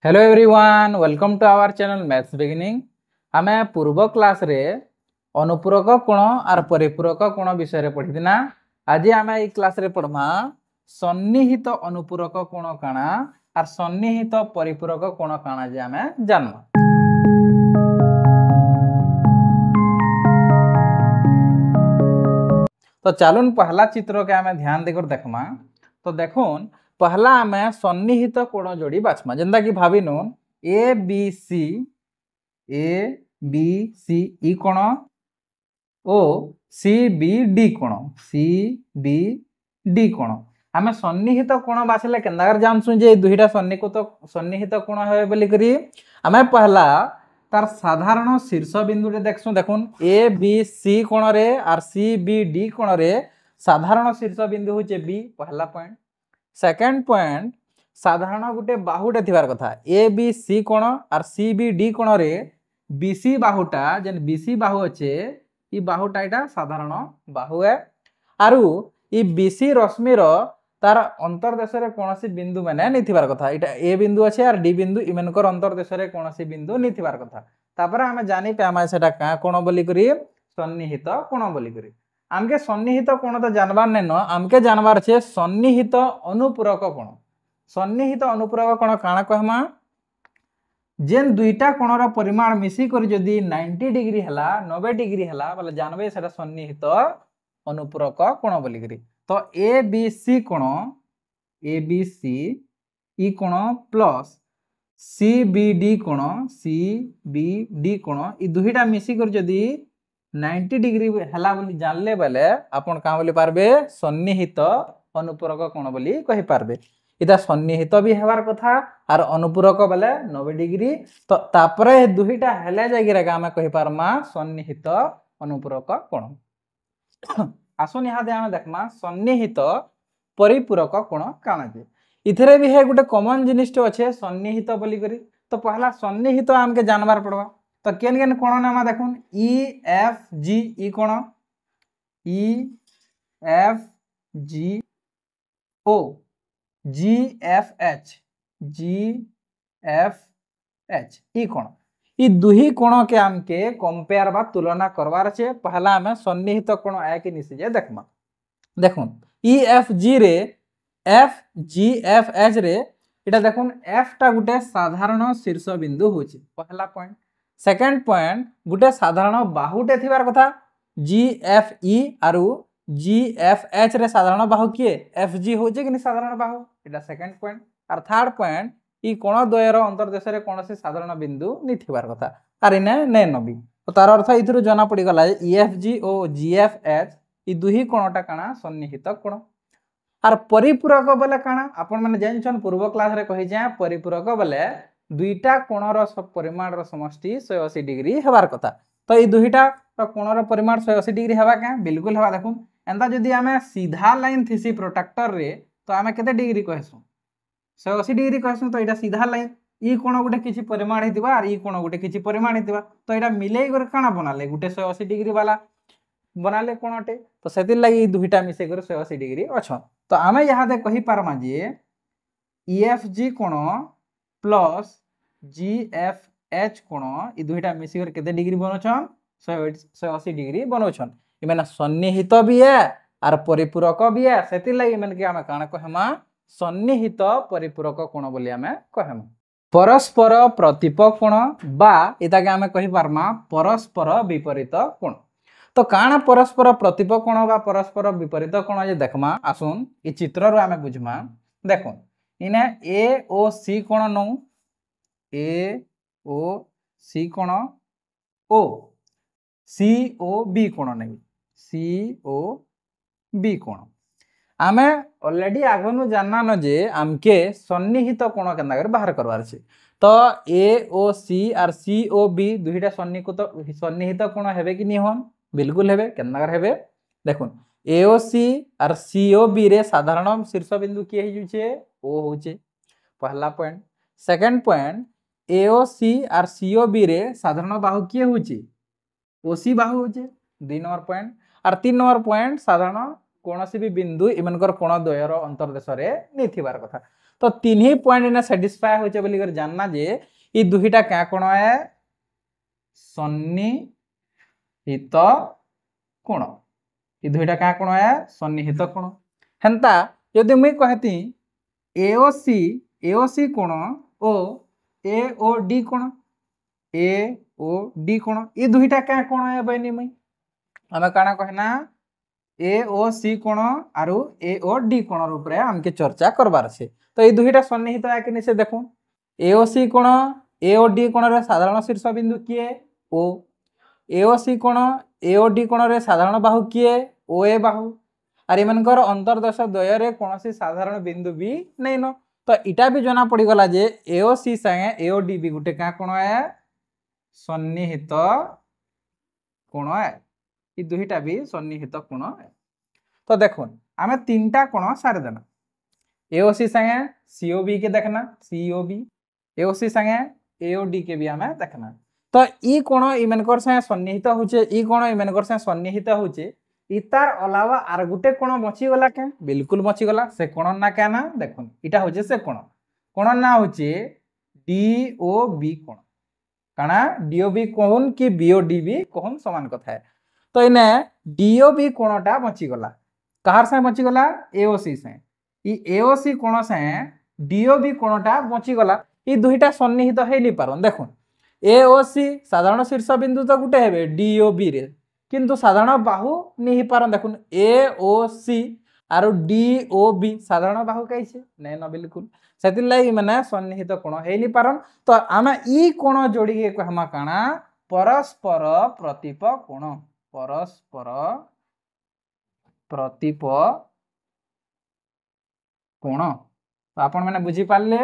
Hello everyone, welcome to our channel maths beginning. आमे पूर्व class रे अनुपूरक कोण और परिपूरक कोण विषय रे पढ़िदिना। आज आमे ए क्लास रे पढ़मा सन्निहित अनुपूरक कोण काना और सन्निहित परिपूरक कोण काना जे आमे जानमा। तो चलून पहला चित्र के आमे ध्यान देकर देखमा। तो देखून पहला आमे सन्निहित कोण जोड़ी बाछमा, जेंदा कि भाविनु ए बी सी ई कोण ओ सी बी डी कोण। आमे सन्निहित कोण बाछले केंदागर जानसु जे दुईटा सन्निहित कोण हेबे बोली करी आमे पहला तार साधारण शीर्ष बिंदु रे देखसु। देखुन ए बी सी कोण रे और सी बी डी कोण रे साधारण शीर्ष बिंदु होचे बी, पहला पॉइंट। सेकंड पॉइंट, साधारण गुटे बाहुटे थिबार कथा ए बी सी कोण और सी बी डी कोण रे बीसी बाहुटा जेन बीसी बाहु अच्छे ई बाहुटा एटा साधारण बाहु है। आरु ई बीसी रश्मि रो तार अंतर्देश रे कोनोसी बिंदु माने नै थिबार कथा। एटा ए बिंदु अच्छे और डी बिंदु इमेनकर अंतर्देश रे कोनोसी बिंदु नै थिबार कथा। तापर आमे जानि पे आमे सेटा का कोण बोली करी सन्निहित कोण बोली करी। आमके सन्निहित कोण तो जानबार नै न, आमके जानबार छे सन्निहित अनुपूरक कोण। सन्निहित अनुपूरक कोण काना कहमा, जेन दुईटा कोणर परिमाण मिसी करी जदी 90 डिग्री हला 90 डिग्री हला बोले जानबे सेटा सन्निहित अनुपूरक कोण बोली करी। तो ए बी सी कोण ई कोण प्लस सी बी डी कोण ई दुईटा मिसी कर जदी 90 डिग्री हला बोली जानले बेले आपण का बोली पारबे सन्निहित अनुपूरक कोण बोली कहि पारबे। इता सन्निहित भी हेबार कथा और अनुपूरक बेले 90 डिग्री। तो तापरे दुईटा हेले जागिरा का आमे कहि पारमा सन्निहित अनुपूरक कोण। आसुन यहाँ दे आमे देखमा सन्निहित परिपूरक कोण काना जे। इथरे भी है गुटे कॉमन जिनिस तो अच्छे सन्निहित बोली करी। तो पहला सन्निहित आमके जानबार पड़वा। तो केन केन कोण नामा देखुन ई एफ जी ई कोण ई एफ जी ओ जी एफ एच ई कोण। ई दुही कोण के आमके कंपेयर बा तुलना करवार छे। पहला आमे सन्निहित कोण आए के निसे जे देखमा। देखुन ई एफ जी रे एफ जी एफ एच रे एटा देखुन एफ टा गुटे साधारण शीर्ष बिंदु होची, पहला पॉइंट। सेकंड पॉइंट, गुटे साधारण बाहुटे थिबार कथा जी एफ ई आरु जी एफ एच रे साधारण बाहु किए एफ जी होचे कि साधारण बाहु, एटा सेकंड पॉइंट। और थर्ड पॉइंट, ई कोण द्वयर अंतर्देश रे कोनोसी साधारण बिंदु नि थिबार कथा आर इने नै नबी। तो तार अर्थ इथरु जना पड़ी गला ई एफ जी ओ जी एफ एच ई दुही कोणटा काना सन्निहित कोण। और परिपूरक बोले काना आपण माने जानछन पूर्व क्लास रे कहि जा परिपूरक बोले दुईटा कोणर परिमाण रो समष्टि 180 डिग्री हेबार कथा। तो ई दुईटा कोणर परिमाण 180 डिग्री हेबा के बिल्कुल हेबा। देखुन एंता जदी आमे सीधा लाइन थिसी प्रोट्रैक्टर रे तो आमे केते डिग्री कहसु 180 डिग्री कहसु। तो एटा सीधा लाइन ई कोण गुटे किछि परिमाण हेतिबा और ई कोण गुटे किछि परिमाण हेतिबा। तो एटा मिलेई कर काना बनाले गुटे 180 डिग्री वाला बनाले कोणटे। तो सेति लागि दुईटा मिसे कर 180 डिग्री अछन। तो आमे यहाँ दे कहि पारमा जे EFG कोण प्लस GFH कोण ई दुईटा मिसी कर केते डिग्री बनोछन 180 डिग्री बनोछन। ई माने सन्निहित भी है और परिपूरक भी है। सेति लागि माने के आमे काना कहमा सन्निहित परिपूरक कोण बोली आमे कहमा। परस्पर प्रतिप कोण बा एता के आमे कहि पारमा परस्पर विपरीत कोण। तो काना परस्पर प्रतिप कोण बा परस्पर विपरीत कोण जे देखमा। आसुन ई चित्र रो आमे बुझमा। देखो इने ए ओ सी कोण नो ए ओ सी कोण ओ सी ओ बी कोण नै सी ओ बी कोण। आमे ऑलरेडी आगनु जानना न जे आमके सन्निहित कोण केंदा कर बाहर करवार छे। तो ए ओ सी और सी ओ बी दुईटा सन्निहित कोण हेबे कि नि होन, बिल्कुल हेबे। केंदागर हेबे देखुन एओसी और सीओबी रे साधारण शीर्ष बिंदु किए ही जुचे ओ होचे, पहला पॉइंट। सेकंड पॉइंट, एओसी और सीओबी रे साधारण बाहु किए होचे ओसी बाहु होचे, 2 नंबर पॉइंट। और 3 नंबर पॉइंट, साधारण कोनोसी भी बिंदु इमनकर कोण द्वयर अंतर्देश रे नै थिबार कथा। तो तीन ही पॉइंट ने सैटिस्फाई होचे बोली कर जानना जे ई दुहीटा क्या कोण है सन्निहित कोण ई दुहीटा क्या कोण है सन्निहित कोण हेंता यदि मुई कहती एओसी कोण ओ एओडी कोण एओडी कोण ई दुहीटा क्या कोण है बनी मुई आमे काना कहना एओसी कोण आरु एओडी कोण ऊपर हमके चर्चा करबार छे तो ये दुहीटा सन्निहित है कि से देखो एओसी कोण एओडी कोण रे साधारण शीर्ष बिंदु किए ओ एओसी कोण एओडी कोण रे साधारण बाहु किए ओए बाहु आर इमानकर अंतर्देश द्वय रे कोनोसी साधारण बिंदु भी नहीं न तो इटा भी जना पड़ी गला जे एओसी संगे एओडी भी गुटे का कोण है सन्निहित कोण है ई दुहीटा भी सन्निहित कोण है तो देखो आमे तीनटा कोण सारे देना एओसी संगे सीओबी के देखना सीओबी एओसी संगे एओडी के भी हमें देखना तो ई कोण इमानकर संगे सन्निहित होचे ई कोण इमानकर संगे सन्निहित होचे इतार अलावा आर गुटे कोण बची गला के बिल्कुल बची गला से कोण ना क्या ना देखो इटा होचे से कोण ना होचे डीओबी कोण काना डीओबी कोन कि बीओडी कोन समान कथा है तो इने डीओबी कोणटा बची गला कहार से बची गला एओसी से ई एओसी कोण से डीओबी कोणटा बची गला ई दुहीटा सन्निहित हे नि पारन देखो एओसी साधारण शीर्ष बिंदु तो गुटे हेबे डीओबी रे किंतु साधारण बाहु नहीं पारन देखुन एओसी आरो डीओबी साधारण बाहु कैसे नै न बिल्कुल सेति लागि माने सन्निहित कोण हे नि पारन तो आमे ई कोण जोड़ी के कहमा काना परस्पर प्रतिप कोण परस्पर प्रतिप कोण तो आपण माने बुझी पारले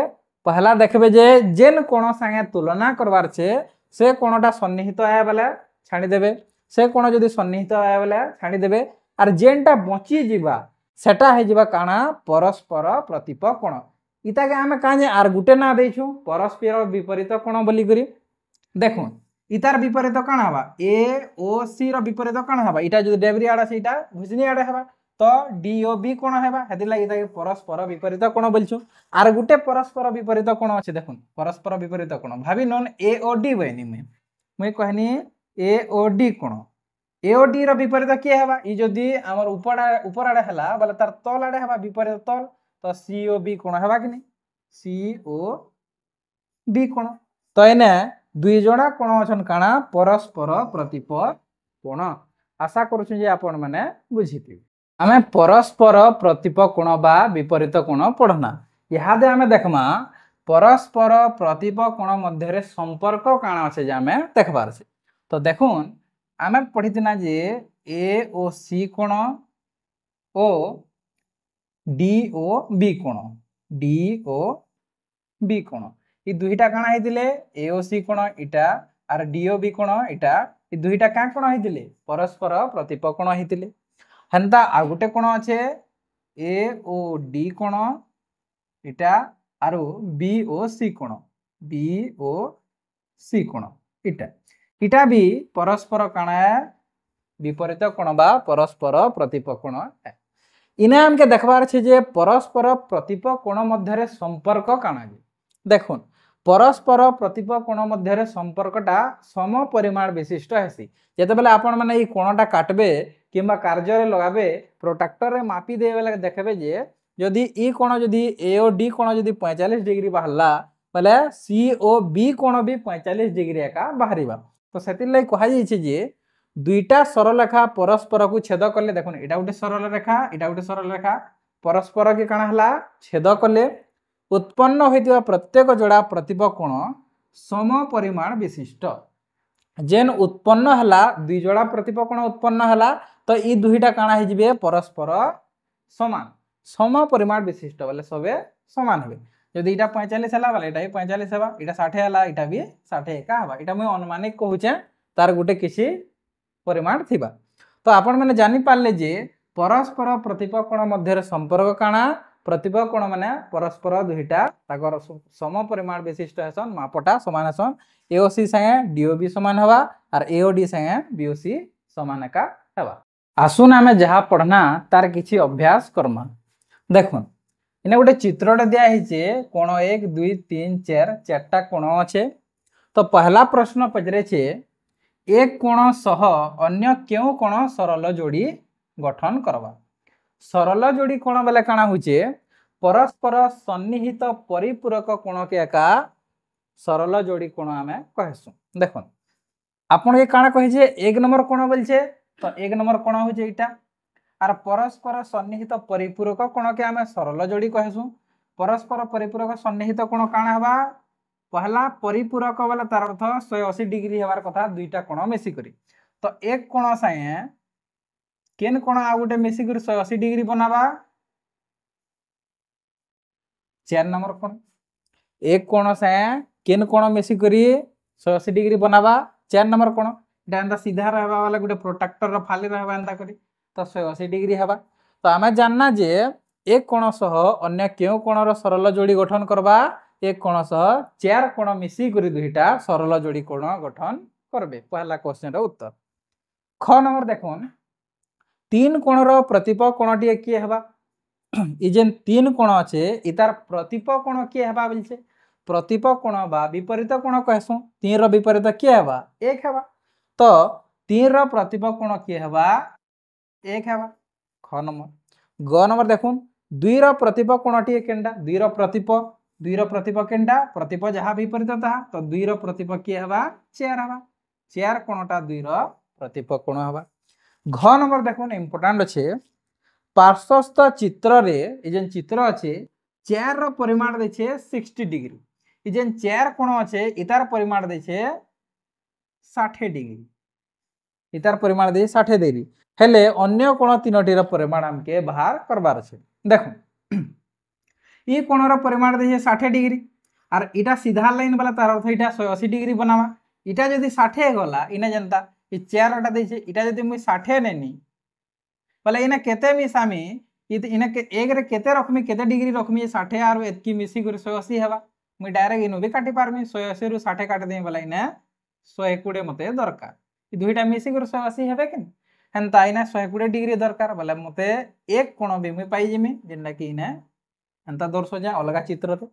पहला देखबे जे जेन कोण संगे तुलना करबार छे से कोणटा सन्निहित है बोले छाणी देबे से कोण जदि सन्निहित है बोले छाणी देबे आर जेनटा बची जीवा सेटा हे जीवा काना परस्पर प्रतिप कोण इता के आमे काजे आर गुटे ना देछु परस्पर विपरीत कोण बोली करी देखो इतार विपरीत काना हवा ए ओ सी रो विपरीत काना हवा इटा जदि डेबरी आडा सेटा भुजनी आडा हवा तो डीओबी कोण हेबा हेति लागि इता के परस्पर विपरीत कोण बोलछु आर गुटे परस्पर विपरीत कोण अछि देखुन परस्पर विपरीत कोण भाबी नन एओडी बनी मैं कहनी एओडी कोण एओडी रो विपरीत के हेबा ई जदि हमर ऊपर आडे हला बले तार तल आडे हेबा विपरीत तल तो सीओबी कोण हेबा कि नहीं सीओबी कोण तो एने दुई जणा कोण अछन काना परस्पर प्रतिप कोण आशा करूछु जे आपण माने बुझिथि आमे परस्पर प्रतिप कोण बा विपरीत कोण पढ़ना इहादे आमे देखमा परस्पर प्रतिप कोण मध्य रे संपर्क काना আছে जे आमे देखबार छै तो देखुन आमे पढ़ितिना जे ए ओ सी कोण ओ डी ओ बी कोण डी ओ बी कोण ई दुहीटा काना हेतिले ए ओ सी कोण इटा आर डी ओ बी कोण इटा ई दुहीटा का कोण हेतिले परस्पर प्रतिप कोण हेतिले हेंता आ गुटे कोण আছে ए ओ डी कोण इटा आरो बी ओ सी कोण बी ओ सी कोण इटा इटा भी परस्पर काना विपरीत कोण बा परस्पर प्रतिप कोण है इने हमके देखबार छे जे परस्पर प्रतिप कोण मध्य रे संपर्क काना देखुन परस्पर प्रतिप कोण मध्य रे संपर्कटा सम परिमाण विशिष्ट हेसी जेते बेले आपण माने ई कोणटा काटबे किंबा कार्य रे लगाबे प्रोट्रैक्टर रे मापी दे बेले देखबे जे यदि ई कोण यदि ए ओ डी कोण यदि 45 डिग्री बाहरला बोले सी ओ बी कोण भी 45 डिग्री एका बाहरिबा तो सेति लई कहा जाय छे जे दुईटा सरलरेखा परस्पर को छेद करले देखुन एटा उटे सरल रेखा परस्पर के काना हला छेद करले उत्पन्न होइतिबा प्रत्येक जोड़ा प्रतिप कोण सम परिमाण विशिष्ट जेन उत्पन्न हला दुई जोड़ा प्रतिप कोण उत्पन्न हला तो ई दुईटा काना हे जिवे परस्पर समान सम परिमाण विशिष्ट बोले सबे समान हेबे जदि इटा 45 हला बोले इटा भी 45 हेबा इटा 60 हला इटा भी 60 एका हेबा इटा मैं अनुमानिक कहूचे तार गुटे किसी परिमाण थिबा तो आपण माने जानि पारले जे परस्पर प्रतिप कोण मध्य संपर्क काना प्रतिप कोण माने परस्पर दुईटा ताकर सम परिमाण विशिष्ट हेसन मापटा समान हेसन एओसी संगे डीओबी समान हवा और एओडी संगे बीओसी समान एका हवा आसुन आमे जहा पढ़ना तार किछि अभ्यास करमा देखुन इने गोटे चित्रटे दिखाई कोण 1 2 3 4 चार्टा कोण अच्छे। तो पहला प्रश्न पचरे एक कोण सह अन्य क्यों कोण सरल जोड़ी गठन करवा। सरल जोड़ी कोण बेले काଣା होचे परस्पर सन्निहित परिपूरक कोण के एका सरल जोड़ी कोण आमे कहसु। देखो आपन के काଣା कहिजे एक नंबर कोण बोलछे तो एक नंबर कोण होचे एटा आर परस्पर सन्निहित परिपूरक कोण के आमे सरल जोड़ी कहसु। परस्पर परिपूरक सन्निहित कोण काଣା हवा पहला परिपूरक वाला तार अर्थ 180 डिग्री हेबार कथा दुईटा कोण मिसी करी। तो एक कोण साए केन कोण आ गुटे मिसी करी 180 डिग्री बनावा 4 नंबर कोण। एक कोण साए केन कोण मिसी करी 180 डिग्री बनावा 4 नंबर कोण। एटा सीधा रहबा वाला गुटे प्रोटेक्टर रो फाली रहबा एंता करी तो 180 डिग्री हेबा। तो आमे जानना जे एक कोण सह अन्य क्यों कोण रो सरल जोड़ी गठन करबा एक कोण सह 4 कोण मिसी करी दुईटा सरल जोड़ी कोण गठन करबे। पहला क्वेश्चन रो उत्तर। ख नंबर देखोन 3 कोण रो प्रतिप कोणटी किए हेबा ई जेन 3 कोण अछि इतार प्रतिप कोण किए हेबा बोलछे प्रतिप कोण बा विपरीत कोण कहसु 3 रो विपरीत किए हेबा 1 हेबा। तो 3 रो प्रतिप कोण किए हेबा 1 हेबा ख नंबर। ग नंबर देखुन 2 रो प्रतिप कोणटी केंडा 2 रो प्रतिप केंडा प्रतिप जहा विपरीत ताहा तो 2 रो प्रतिप किए हेबा 4 हेबा 4 कोणटा 2 रो प्रतिप कोण हेबा। घ नंबर देखुन इंपोर्टेंट अछि पार्श्वस्थ चित्र रे ए जेन चित्र अछि 4 रो परिमाण दैछे 60 डिग्री ई जेन 4 कोण अछि इतार परिमाण दैछे 60 डिग्री इतार परिमाण दे 60 डिग्री हेले अन्य कोण तीनोटी रो परिमाण हमके बाहर करबार अछि। देखो ई कोण रो परिमाण दैछे 60 डिग्री आर इटा सीधा लाइन वाला तार अर्थ इटा 180 डिग्री बनावा इटा जदी 60 गला इने जनता ई 4 टा दैछे इटा जदी मुई 60 नेनी पले इने केते मिसामी इने के एक रे केते रखमी केते डिग्री रखमी 60 आर एतकी मिसी कर 180 हेबा मुई डायरेक्ट इनो भी काटी पारमी 180 रु 60 काट देई बला इने 120 मते दरकार ई दुईटा मिसी कर 180 हेबे कि हेनता इने 120 डिग्री दरकार बले मते एक कोण भी मुई पाई जिमी जेना कि इने हेनता दर्शो जा अलगा चित्र रे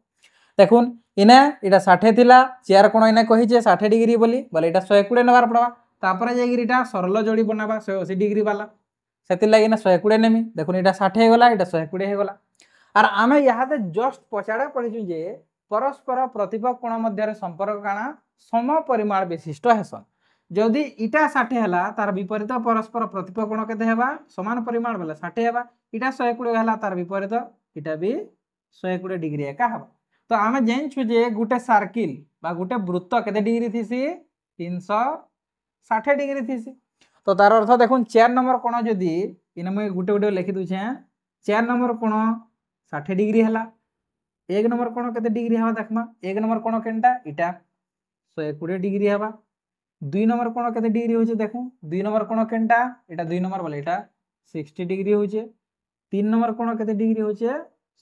देखुन इने इटा 60 थिला 4 कोण इने कहि जे 60 डिग्री बोली बले इटा 120 नबार पड़वा तापरे जे इटा सरल जोड़ी बनाबा 180 डिग्री वाला सेति लागि ना 120 नेमी देखुन इटा 60 हे गला इटा 120 हे गला आर आमे याते जस्ट पछाडे पढिजु जे परस्पर प्रतिप कोण मध्य रे संपर्क काना सम परिमाण विशिष्ट हेसन जदि इटा 60 हला तार विपरीत परस्पर प्रतिप कोण केते हेबा समान परिमाण बेला 60 हेबा इटा 120 हला तार विपरीत इटा भी 120 डिग्री एका हेबा। तो आमे जेनछु जे गुटे सर्किल बा गुटे वृत्त केते डिग्री थिसी 360 डिग्री थिसी। तो तार अर्थ देखुन 4 नंबर कोण जदि इने मैं गुटे गुटे लिखि दुछे 4 नंबर कोण 60 डिग्री हला 1 नंबर कोण केते डिग्री हेबा देखमा 1 नंबर कोण केनटा इटा 120 डिग्री हेबा 2 नंबर कोण केते डिग्री होचे देखु 2 नंबर कोण केनटा इटा 2 नंबर बोले इटा 60 डिग्री होचे 3 नंबर कोण केते डिग्री होचे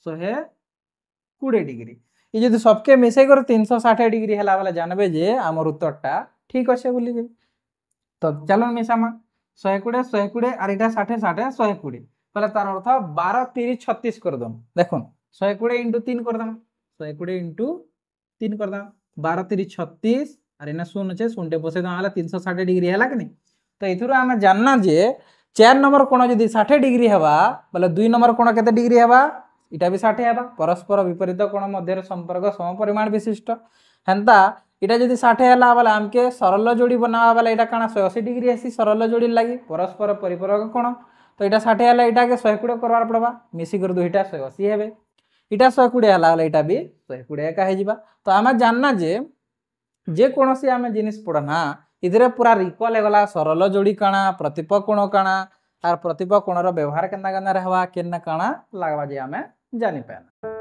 120 डिग्री ई जदि सबके मिसै कर 360 डिग्री हला वाला जानबे जे हमर उत्तरटा ठीक अछि बोली जे। तो चलो मिसामा 120 120 आर इटा 60 60 120 पहले तार अर्थ 12 30 36 कर दम देखुन 120 * 3 कर दम 120 * 3 कर दम 12 30 36 आर इना शून्य छे शून्य बसे दम हला 360 डिग्री हला कि नहीं। तो इथुरो हम जानना जे 4 नंबर कोण जदी 60 डिग्री हेबा बोले 2 नंबर कोण केते डिग्री हेबा इटा भी 60 हेबा परस्पर विपरीत कोण मध्य रे संपर्क सम परिमाण विशिष्ट हेंता इटा जदी 60 हला वाला हमके सरल जोड़ी बनावा वाला इटा काना 180 डिग्री आसी सरल जोड़ी लागि परस्पर परिपूरक कोण तो इटा 60 हला इटा के 120 करवार पड़बा मिसी कर दुईटा 180 हेबे इटा 120 हला वाला इटा भी 120 एका हे जिबा। तो आमे जानना जे कोनोसी आमे जिनिस पढना इधरे पूरा रिकॉल हे गला सरल जोड़ी काना प्रतिप कोण काना आर प्रतिप कोणर व्यवहार केना केना रहबा केना काना लागबा जे आमे जानि पाना।